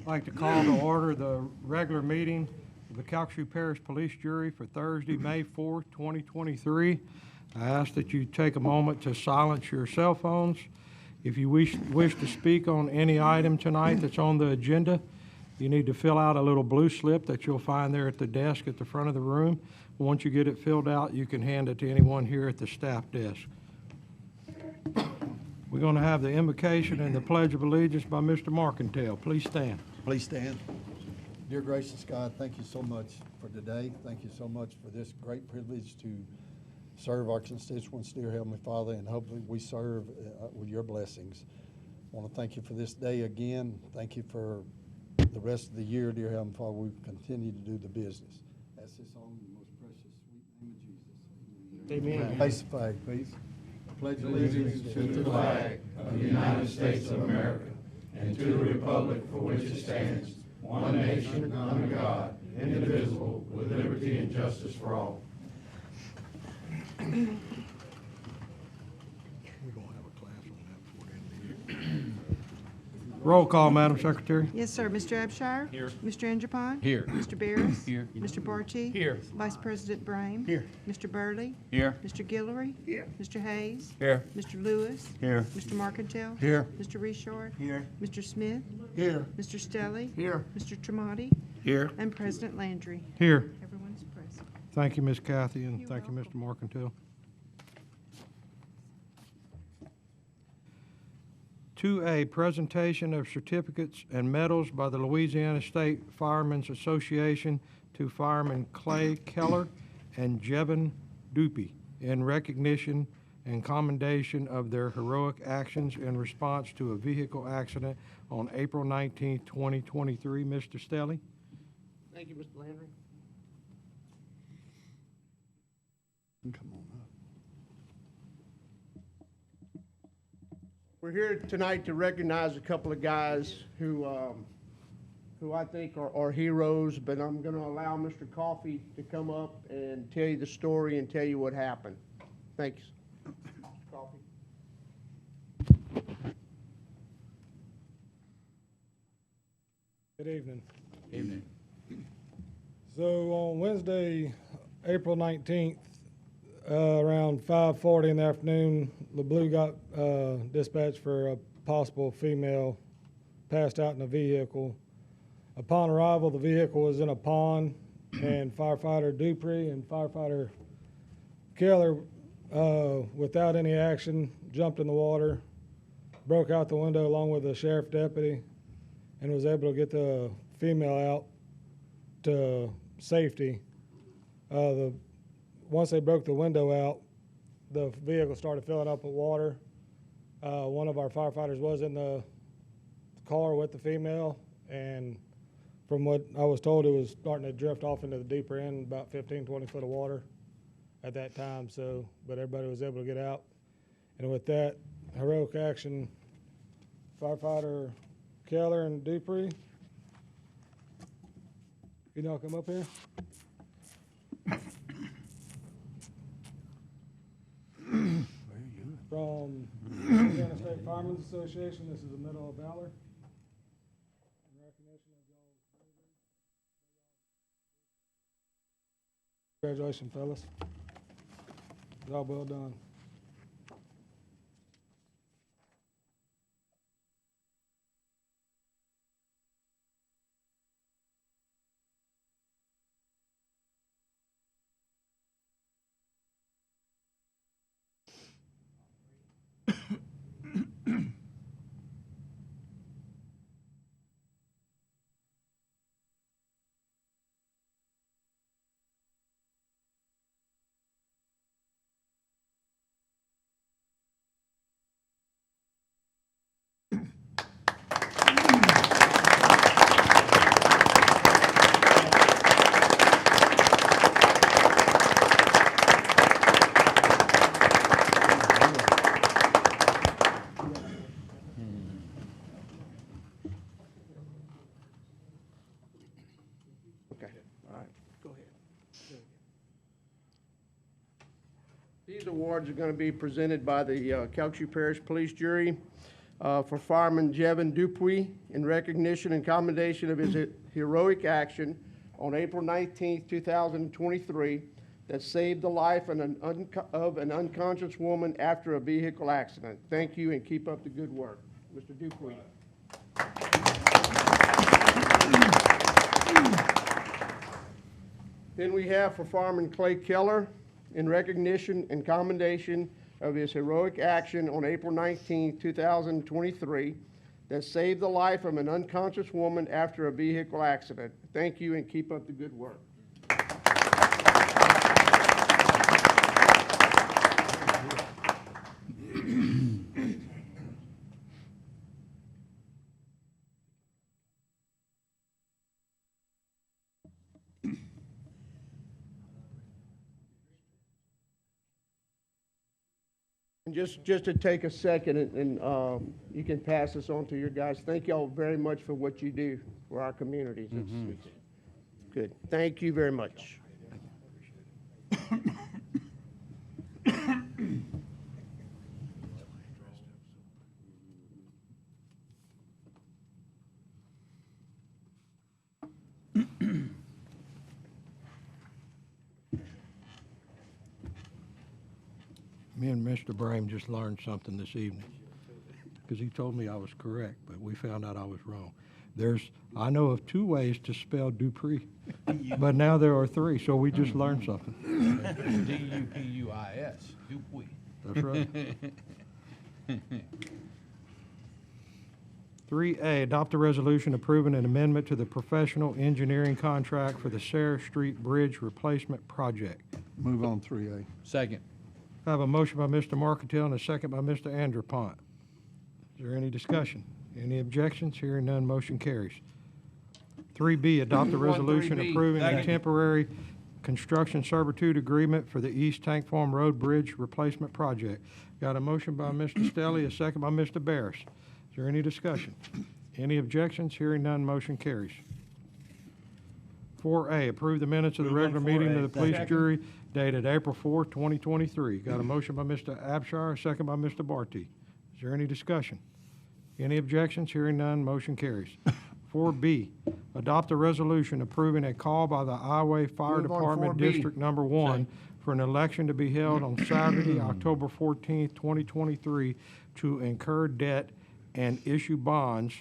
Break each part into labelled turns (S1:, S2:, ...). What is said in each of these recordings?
S1: I'd like to call to order the regular meeting of the Calcasieu Parish Police Jury for Thursday, May 4th, 2023. I ask that you take a moment to silence your cell phones. If you wish to speak on any item tonight that's on the agenda, you need to fill out a little blue slip that you'll find there at the desk at the front of the room. Once you get it filled out, you can hand it to anyone here at the staff desk. We're going to have the invocation and the Pledge of Allegiance by Mr. Markentale. Please stand.
S2: Please stand. Dear gracious God, thank you so much for today. Thank you so much for this great privilege to serve our constituents, dear Heavenly Father, and hopefully we serve with your blessings. I want to thank you for this day again. Thank you for the rest of the year, dear Heavenly Father. We continue to do the business. That's this song in the most precious, sweet name of Jesus.
S1: Amen.
S2: Face the flag, please. Pledge
S3: Allegiance to the flag of the United States of America and to the republic for which it stands, one nation, under God, indivisible, with liberty and justice for all.
S1: We're going to have a class on that before the end of the year. Roll call, Madam Secretary.
S4: Yes, sir. Mr. Abshire? Here. Mr. Angelpine?
S3: Here.
S4: Mr. Barris?
S3: Here.
S4: Mr. Barchi?
S3: Here.
S4: Vice President Brame?
S1: Here.
S4: Mr. Burley?
S3: Here.
S4: Mr. Guillory?
S1: Here.
S4: Mr. Hayes?
S3: Here.
S4: Mr. Lewis?
S3: Here.
S4: Mr. Markentale?
S2: Here.
S4: Mr. Richard?
S3: Here.
S4: Mr. Smith?
S2: Here.
S4: Mr. Stelly?
S1: Here.
S4: Mr. Tremonti?
S3: Here.
S4: And President Landry.
S1: Here.
S4: Everyone's present.
S1: Thank you, Ms. Kathy, and
S4: You're
S1: thank you, Mr. Markentale. 2A, presentation of certificates and medals by the Louisiana State Firemen's Association to Firemen Clay Keller and Jevin Dupey in recognition and commendation of their heroic actions in response to a vehicle accident on April 19, 2023. Mr. Stelly?
S5: Thank you, Mr. Landry.
S2: Come on up.
S5: We're here tonight to recognize a couple of guys who I think are heroes, but I'm going to allow Mr. Coffey to come up and tell you the story and tell you what happened. Thanks. Mr. Coffey.
S6: Good evening.
S3: Evening.
S6: So on Wednesday, April 19th, around 5:40 in the afternoon, LeBlue got dispatched for a possible female passed out in a vehicle. Upon arrival, the vehicle was in a pond, and firefighter Dupree and firefighter Keller, without any action, jumped in the water, broke out the window along with the sheriff deputy, and was able to get the female out to safety. Once they broke the window out, the vehicle started filling up with water. One of our firefighters was in the car with the female, and from what I was told, it was starting to drift off into the deeper end, about 15, 20 foot of water at that time. So, but everybody was able to get out. And with that heroic action, firefighter Keller and Dupree, can y'all come up here? From Louisiana State Firemen's Association, this is a Medal of Valor. In recognition of y'all's bravery. Congratulations, fellas. Job well done.
S5: These awards are going to be presented by the Calcasieu Parish Police Jury. for Fireman Jevin Dupuy in recognition and commendation of his heroic action on April 19, 2023, that saved the life of an unconscious woman after a vehicle accident. Thank you and keep up the good work. Mr. Dupuy. Then we have for Fireman Clay Keller in recognition and commendation of his heroic action on April 19, 2023, that saved the life of an unconscious woman after a vehicle accident. Thank you and keep up the good work. And just to take a second, and you can pass this on to your guys. Thank y'all very much for what you do for our communities. It's good. Thank you very much.
S1: Me and Mr. Brame just learned something this evening, because he told me I was correct, but we found out I was wrong. I know of 2 ways to spell Dupree, but now there are 3, so we just learned something.
S7: D-U-P-U-I-S, Dupuy.
S1: That's right. 3A, adopt a resolution approving an amendment to the professional engineering contract for the Sarah Street Bridge Replacement Project.
S2: Move on 3A.
S7: Second.
S1: I have a motion by Mr. Marketell and a second by Mr. Anderpont. Is there any discussion? Any objections? Hearing none, motion carries. 3B, adopt a resolution
S7: 3B.
S1: approving a
S7: Second.
S1: temporary construction servitude agreement for the East Tank Farm Road Bridge Replacement Project. Got a motion by Mr. Stelly, a second by Mr. Barris. Is there any discussion? Any objections? Hearing none, motion carries. 4A, approve the minutes of the
S7: Move on
S1: regular meeting
S7: 4A.
S1: of the police
S7: Second.
S1: jury dated April 4, 2023. Got a motion by Mr. Abshire, a second by Mr. Barty. Is there any discussion? Any objections? Hearing none, motion carries. 4B, adopt a resolution approving a call by the Iowa Fire
S5: Move on
S1: Department
S5: 4B.
S1: District Number 1 for an election to be held on Saturday, October 14, 2023, to incur debt and issue bonds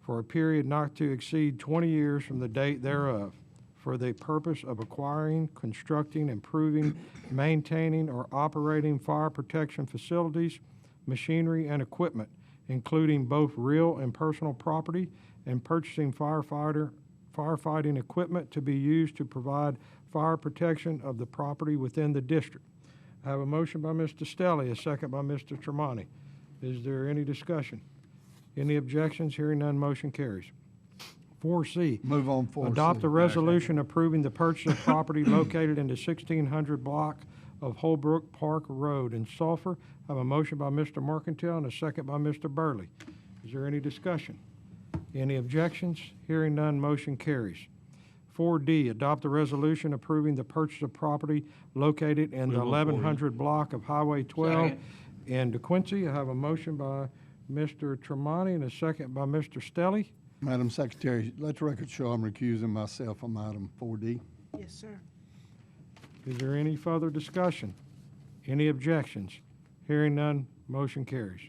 S1: for a period not to exceed 20 years from the date thereof, for the purpose of acquiring, constructing, improving, maintaining, or operating fire protection facilities, machinery, and equipment, including both real and personal property, and purchasing firefighting equipment to be used to provide fire protection of the property within the district. I have a motion by Mr. Stelly, a second by Mr. Tremonti. Is there any discussion? Any objections? Hearing none, motion carries. 4C,
S2: Move on 4C.
S1: adopt a resolution approving the purchase of property located in the 1600 block of Holbrook Park Road in Sulphur. I have a motion by Mr. Mercantile and a second by Mr. Burley. Is there any discussion? Any objections? Hearing none, motion carries. 4D, adopt a resolution approving the purchase of property located in the 1100 block of Highway 12 in DeQuincy. I have a motion by Mr. Tremonti and a second by Mr. Stelly.
S2: Madam Secretary, let the record show I'm recusing myself on item 4D.
S4: Yes, sir.
S1: Is there any further discussion? Any objections? Hearing none, motion carries.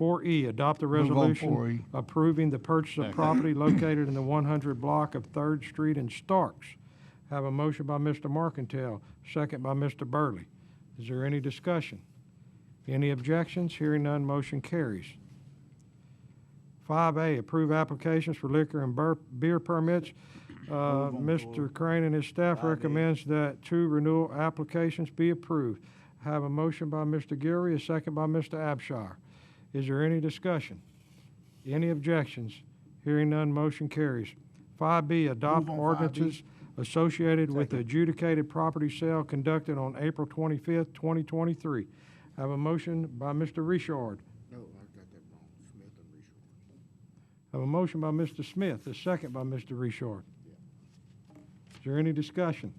S1: 4E, adopt a
S2: Move on
S1: resolution
S2: 4E.
S1: approving the purchase of property located in the 100 block of 3rd Street in Starks. Have a motion by Mr. Mercantile, second by Mr. Burley. Is there any discussion? Any objections? Hearing none, motion carries. 5A, approve applications for liquor and beer permits. Mr. Crane and his staff recommends that 2 renewal applications be approved. I have a motion by Mr. Gilroy, a second by Mr. Abshire. Is there any discussion? Any objections? Hearing none, motion carries. 5B, adopt
S7: Move on 5B.
S1: ordinances associated with the adjudicated property sale conducted on April 25th, 2023. I have a motion by Mr. Richard.
S5: No, I got that wrong. Smith and Richard.
S1: I have a motion by Mr. Smith, a second by Mr. Richard. Is there any discussion?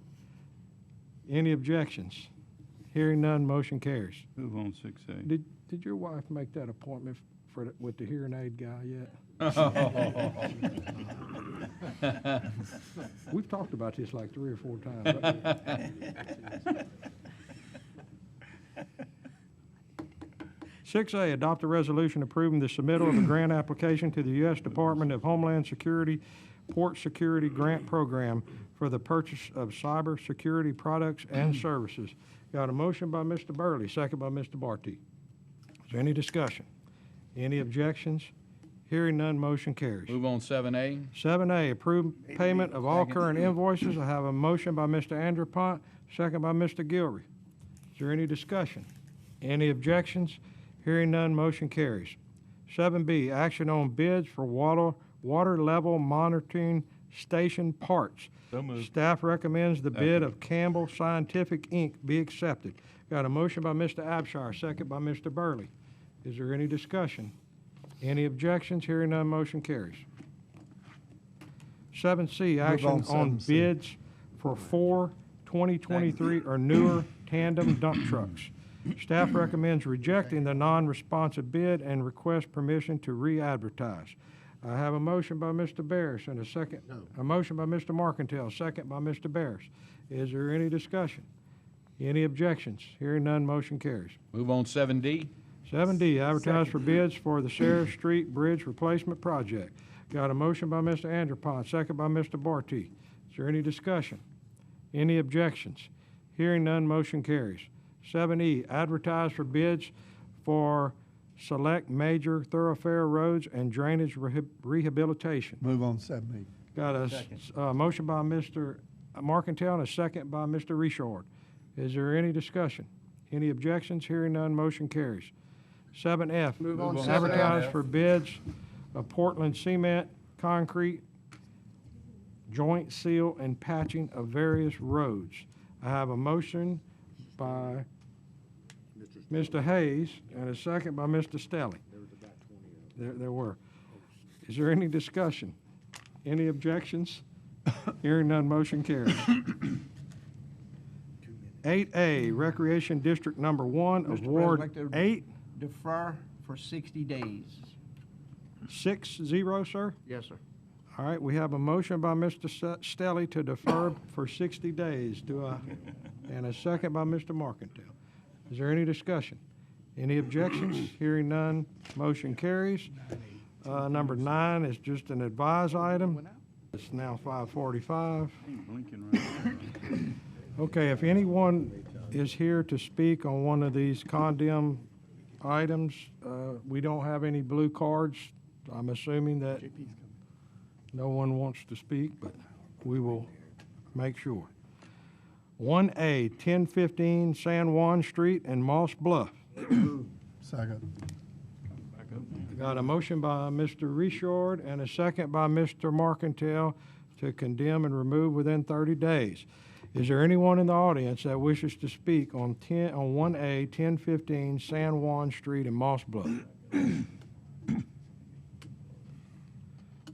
S1: Any objections? Hearing none, motion carries.
S3: Move on 6A.
S1: Did your wife make that appointment with the hearing aid guy yet? We've talked about this like 3 or 4 times. 6A, adopt a resolution approving the submittal of a grant application to the U.S. Department of Homeland Security Port Security Grant Program for the purchase of cyber security products and services. Got a motion by Mr. Burley, second by Mr. Barty. Is there any discussion? Any objections? Hearing none, motion carries.
S3: Move on 7A.
S1: 7A, approve payment of all current invoices. I have a motion by Mr. Andrew Pont, second by Mr. Gilry. Is there any discussion? Any objections? Hearing none, motion carries. 7B, action on bids for water level monitoring station parts.
S3: So moved.
S1: Staff recommends the bid of Campbell Scientific, Inc. be accepted. Got a motion by Mr. Abshire, second by Mr. Burley. Is there any discussion? Any objections? Hearing none, motion carries. 7C, action on
S2: 7C.
S1: bids for 4 2023 or newer tandem dump trucks. Staff recommends rejecting the non-responsive bid and requests permission to re-advertise. I have a motion by Mr. Barris and a second. A motion by Mr. Markentile, second by Mr. Barris. Is there any discussion? Any objections? Hearing none, motion carries.
S3: Move on 7D.
S1: 7D, advertise for bids for the Sheriff Street Bridge Replacement Project. Got a motion by Mr. Andrew Pond, second by Mr. Barty. Is there any discussion? Any objections? Hearing none, motion carries. 7E, advertise for bids for select major thoroughfare roads and drainage rehabilitation.
S2: Move on 7B.
S1: Got a motion by Mr. Markentile and a second by Mr. Richard. Is there any discussion? Any objections? Hearing none, motion carries. 7F,
S5: Move on
S1: advertise
S3: 7F.
S1: for bids of Portland cement, concrete, joint seal, and patching of various roads. I have a motion by Mr. Hayes and a second by Mr. Stelly. There were. Is there any discussion? Any objections? Hearing none, motion carries. 8A, Recreation District Number 1,
S5: Mr.
S1: Award
S5: President, I'd like to
S1: 8,
S5: Defer for 60 days.
S1: 6-0, sir?
S5: Yes, sir.
S1: All right, we have a motion by Mr. Stelly to defer for 60 days. And a second by Mr. Markentile. Is there any discussion? Any objections? Hearing none, motion carries. Number 9 is just an advise item. It's now 5:45. Okay, if anyone is here to speak on one of these condemned items, we don't have any blue cards. I'm assuming that no one wants to speak, but we will make sure. 1A, 1015 San Juan Street and Moss Bluff.
S2: Second.
S1: Got a motion by Mr. Richard and a second by Mr. Markentile to condemn and remove within 30 days. Is there anyone in the audience that wishes to speak on 1A, 1015 San Juan Street and Moss Bluff?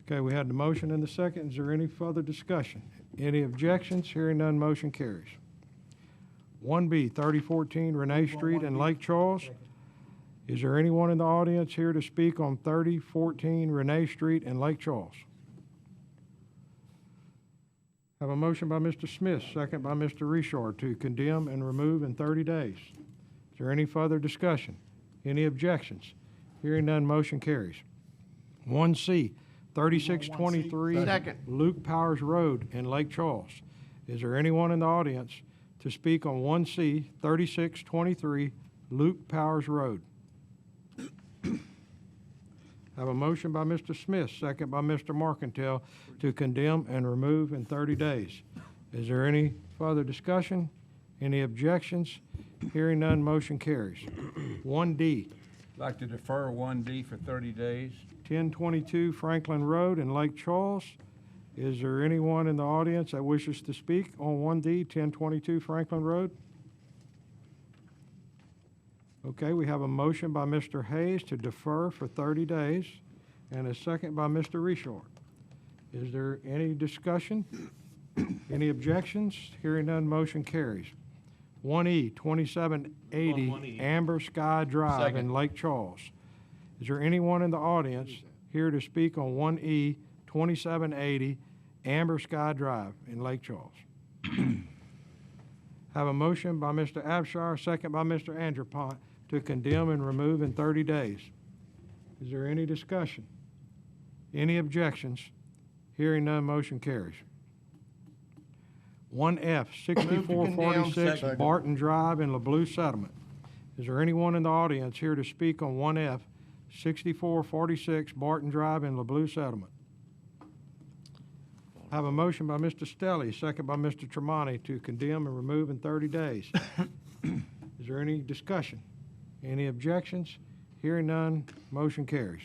S1: Okay, we had the motion and the second. Is there any further discussion? Any objections? Hearing none, motion carries. 1B, 3014 Renee Street and Lake Charles. Is there anyone in the audience here to speak on 3014 Renee Street and Lake Charles? Have a motion by Mr. Smith, second by Mr. Richard to condemn and remove in 30 days. Is there any further discussion? Any objections? Hearing none, motion carries. 1C, 3623
S5: Second.
S1: Luke Powers Road in Lake Charles. Is there anyone in the audience to speak on 1C, 3623 Luke Powers Road? Have a motion by Mr. Smith, second by Mr. Markentile to condemn and remove in 30 days. Is there any further discussion? Any objections? Hearing none, motion carries. 1D,
S7: Like to defer 1D for 30 days.
S1: 1022 Franklin Road in Lake Charles. Is there anyone in the audience that wishes to speak on 1D, 1022 Franklin Road? Okay, we have a motion by Mr. Hayes to defer for 30 days and a second by Mr. Richard. Is there any discussion? Any objections? Hearing none, motion carries. 1E, 2780 Amber Sky Drive in
S3: Second.
S1: Lake Charles. Is there anyone in the audience here to speak on 1E 2780 Amber Sky Drive in Lake Charles? Have a motion by Mr. Abshire, second by Mr. Andrepont, to condemn and remove in 30 days. Is there any discussion? Any objections? Hearing none, motion carries. 1F,
S5: Move to condemn.
S1: 6446
S2: Second.
S1: Barton Drive in LeBlue Settlement. Is there anyone in the audience here to speak on 1F, 6446 Barton Drive in LeBlue Settlement? Have a motion by Mr. Stelly, second by Mr. Tremonti, to condemn and remove in 30 days. Is there any discussion? Any objections? Hearing none, motion carries.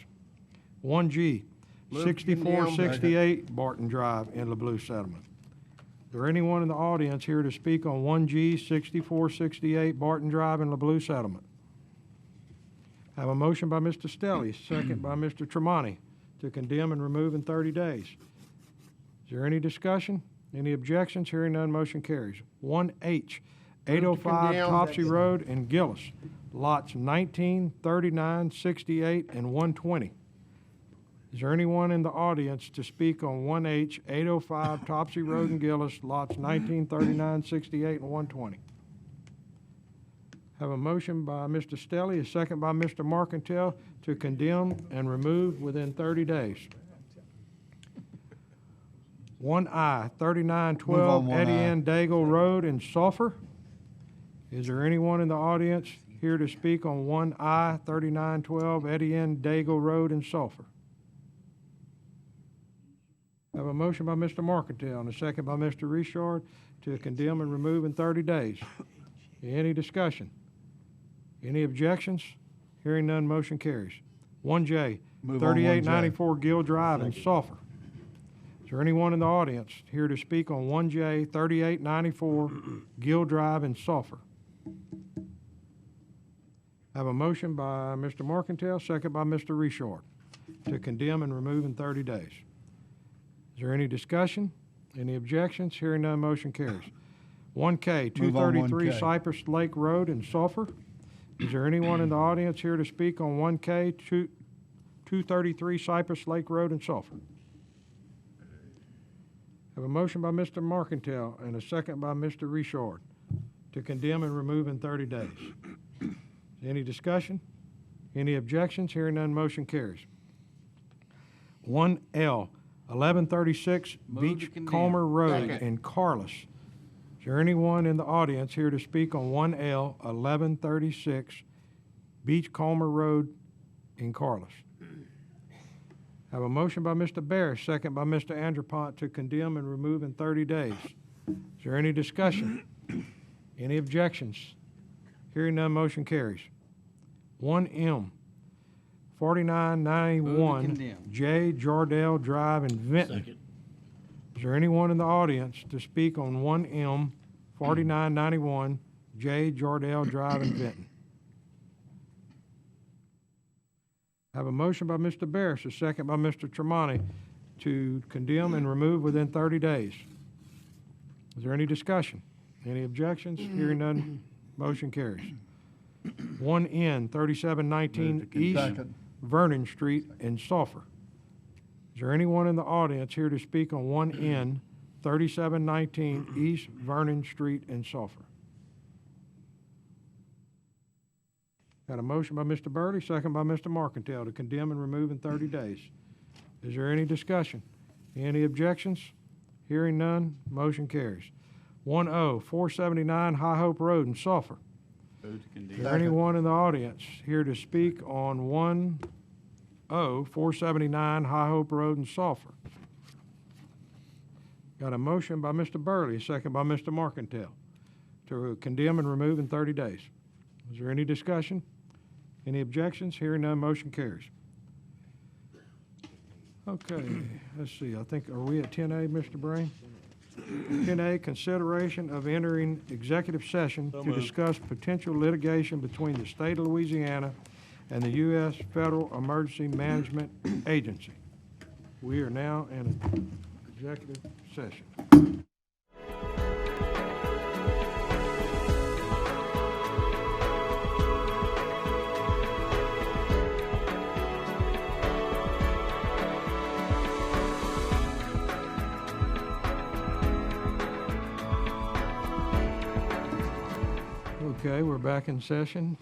S1: 1G,
S5: Move to condemn.
S1: 6468 Barton Drive in LeBlue Settlement. Is there anyone in the audience here to speak on 1G 6468 Barton Drive in LeBlue Settlement? Have a motion by Mr. Stelly, second by Mr. Tremonti, to condemn and remove in 30 days. Is there any discussion? Any objections? Hearing none, motion carries. 1H 805
S5: condemn.
S1: Topsy Road in Gillis, lots 19, 39, 68, and 120. Is there anyone in the audience to speak on 1H 805 Topsy Road in Gillis, lots 19, 39, 68, and 120? Have a motion by Mr. Stelly, a second by Mr. Marcantel, to condemn and remove within 30 days. 1I 3912
S2: Move on 1I.
S1: Eddie Ann Daigle Road in Sulphur. Is there anyone in the audience here to speak on 1I 3912 Eddie Ann Daigle Road in Sulphur? Have a motion by Mr. Marcantel and a second by Mr. Richard to condemn and remove in 30 days. Any discussion? Any objections? Hearing none, motion carries. 1J,
S2: Move on 1J.
S1: 3894 Gill Drive in Sulphur. Is there anyone in the audience here to speak on 1J 3894 Gill Drive in Sulphur? Have a motion by Mr. Marcantel, second by Mr. Richard, to condemn and remove in 30 days. Is there any discussion? Any objections? Hearing none, motion carries. 1K
S2: Move on
S1: 233
S2: 1K.
S1: Cypress Lake Road in Sulphur. Is there anyone in the audience here to speak on 1K 233 Cypress Lake Road in Sulphur? Have a motion by Mr. Marcantel and a second by Mr. Richard to condemn and remove in 30 days. Any discussion? Any objections? Hearing none, motion carries. 1L 1136
S7: Move to
S1: Beach
S7: condemn.
S1: Comber Road
S5: Second.
S1: in Carlos. Is there anyone in the audience here to speak on 1L 1136 Beach Comber Road in Carlos? Have a motion by Mr. Barris, second by Mr. Andrepont, to condemn and remove in 30 days. Is there any discussion? Any objections? Hearing none, motion carries. 1M 4991
S7: condemn.
S1: J. Jardell Drive in Vinton. Is there anyone in the audience to speak on 1M 4991 J. Jardell Drive in Vinton? Have a motion by Mr. Barris, a second by Mr. Tremonti, to condemn and remove within 30 days. Is there any discussion? Any objections? Hearing none, motion carries. 1N 3719 East
S2: Second.
S1: Vernon Street in Sulphur. Is there anyone in the audience here to speak on 1N 3719 East Vernon Street in Sulphur? Got a motion by Mr. Burley, second by Mr. Marcantel, to condemn and remove in 30 days. Is there any discussion? Any objections? Hearing none, motion carries. 1O 479 High Hope Road in Sulphur.
S7: Move to condemn.
S1: Is there anyone in the audience here to speak on 1O 479 High Hope Road in Sulphur? Got a motion by Mr. Burley, second by Mr. Marcantel, to condemn and remove in 30 days. Is there any discussion? Any objections? Hearing none, motion carries. Okay, let's see, I think, are we at 10A, Mr. Brain? 10A, consideration of entering executive session to discuss potential litigation between the state of Louisiana and the U.S. Federal Emergency Management Agency. We are now in an executive session. Okay, we're back in session.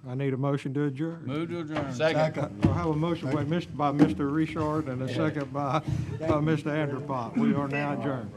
S1: I need a motion to adjourn.
S7: Move to adjourn.
S3: Second.
S1: I have a motion by Mr. Richard and a second by Mr. Anderpont. We are now adjourned.